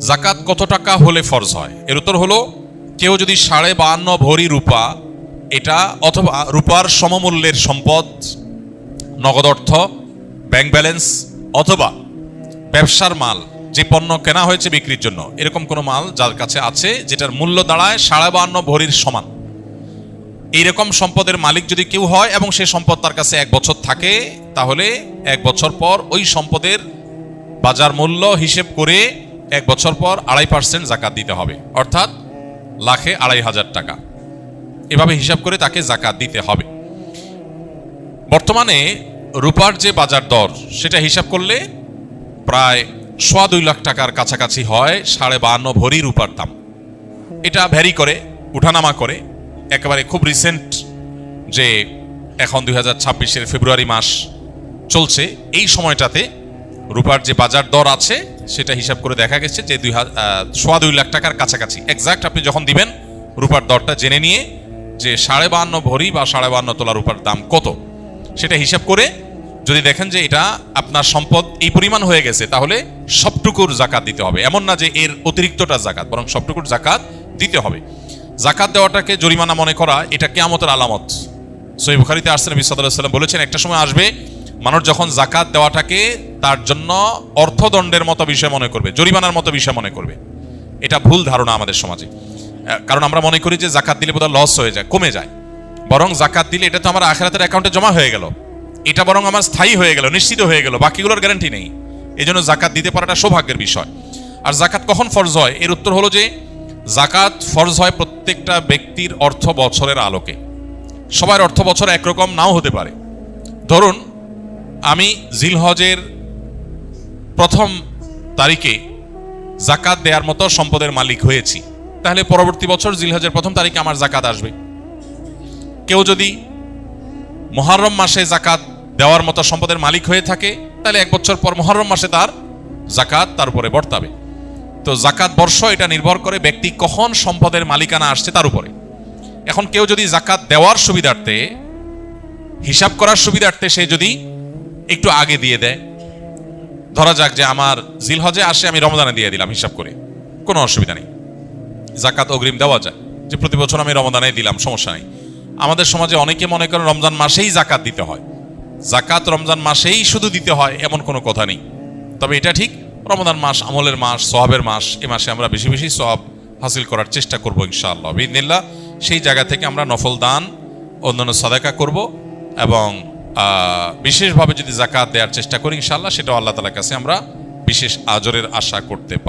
জাকাত কত টাকা হলে ফরজ হয়? এর উত্তর হলো, কেউ যদি 52.5 ভরি রূপা, এটা অথবা রূপার সমমূল্যের সম্পদ, নগদ অর্থ, ব্যাংক ব্যালেন্স, অথবা ব্যবসার মাল, যে পণ্য কেনা হয়েছে বিক্রির জন্য, এরকম কোনো মাল যার কাছে আছে যেটার মূল্য দাঁড়ায় 52.5 ভরির সমান, এইরকম সম্পদের মালিক যদি কেউ হয় এবং সেই সম্পদ তার কাছে 1 বছর থাকে, তাহলে 1 বছর পর ওই সম্পদের বাজার মূল্য হিসেব করে 1 বছর পর 2.5% জাকাত দিতে হবে, অর্থাৎ লাখে 2,500 টাকা। এভাবে হিসাব করে তাকে জাকাত দিতে হবে। বর্তমানে রূপার যে বাজার দর, সেটা হিসাব করলে প্রায় 2.25 লাখ টাকার কাছাকাছি হয় 52.5 ভরি রূপার দাম। এটা ভ্যারি করে, উঠানামা করে। একেবারে খুব রিসেন্ট যে এখন 2026-এর ফেব্রুয়ারি মাস চলছে, এই সময়টাতে রূপার যে বাজার দর আছে সেটা হিসাব করে দেখা গেছে যে 2.25 লাখ টাকার কাছাকাছি। এক্সাক্ট আপনি যখন দিবেন রূপার দরটা জেনে নিয়ে যে 52.5 ভরি বা 52.5 তোলা রূপার দাম কত, সেটা হিসাব করে যদি দেখেন যে এটা আপনার সম্পদ এই পরিমাণ হয়ে গেছে, তাহলে সবটুকুর জাকাত দিতে হবে। এমন না যে এর অতিরিক্তটা জাকাত, বরং সবটুকুর জাকাত দিতে হবে। জাকাত দেওয়াটাকে জরিমানা মনে করা, এটা কিয়ামতের আলামত। সহিহ বুখারীতে আসছে, নবী সাল্লাল্লাহু আলাইহি ওয়াসাল্লাম বলেছেন, একটা সময় আসবে মানুষ যখন জাকাত দেওয়াটাকে তার জন্য অর্থদণ্ডের মতো বিষয় মনে করবে, জরিমানার মতো বিষয় মনে করবে। এটা ভুল ধারণা আমাদের সমাজে। কারণ আমরা মনে করি যে জাকাত দিলে বোধহয় লস হয়ে যায়, কমে যায়। বরং জাকাত দিলে এটা তো আমার আখিরাতের অ্যাকাউন্টে জমা হয়ে গেল, এটা বরং আমার স্থায়ী হয়ে গেল, নিশ্চিত হয়ে গেল, বাকিগুলোর গ্যারান্টি নেই। এই জন্য জাকাত দিতে পারাটা সৌভাগ্যের বিষয়। আর জাকাত কখন ফরজ হয়? এর উত্তর হলো যে জাকাত ফরজ হয় প্রত্যেকটা ব্যক্তির অর্থ বছরের আলোকে। সবার অর্থ বছর একরকম নাও হতে পারে। ধরুন আমি জিলহজের 1ম তারিখে জাকাত দেওয়ার মতো সম্পদের মালিক হয়েছি, তাহলে পরবর্তী বছর জিলহজের 1ম তারিখে আমার জাকাত আসবে। কেউ যদি মুহররম মাসে জাকাত দেওয়ার মতো সম্পদের মালিক হয়ে থাকে, তাহলে 1 বছর পর মুহররম মাসে তার জাকাত তার উপরে বর্তাবে। তো জাকাত বর্ষ এটা নির্ভর করে ব্যক্তি কখন সম্পদের মালিকানা আসছে তার উপরে। এখন কেউ যদি জাকাত দেওয়ার সুবিধার্থে, হিসাব করার সুবিধার্থে সে যদি একটু আগে দিয়ে দেয়, ধরা যাক যে আমার জিলহজে আসে, আমি রমজানে দিয়ে দিলাম হিসাব করে, কোনো অসুবিধা নেই, জাকাত অগ্রিম দেওয়া যায়, যে প্রতি বছর আমি রমজানে দিলাম, সমস্যা নেই। আমাদের সমাজে অনেকে মনে করেন রমজান মাসেই জাকাত দিতে হয়, জাকাত রমজান মাসেই শুধু দিতে হয়, এমন কোনো কথা নেই। তবে এটা ঠিক, রমজান মাস আমলের মাস, সওয়াবের মাস, এ মাসে আমরা বেশি বেশি সওয়াব হাসিল করার চেষ্টা করব ইনশাআল্লাহ বিইذনিল্লাহ। সেই জায়গা থেকে আমরা নফল দান, অন্যান্য সাদাকা করব এবং বিশেষভাবে যদি জাকাত দেওয়ার চেষ্টা করি ইনশাআল্লাহ, সেটাও আল্লাহ তাআলার কাছে আমরা বিশেষ আজরের আশা করতে পারি।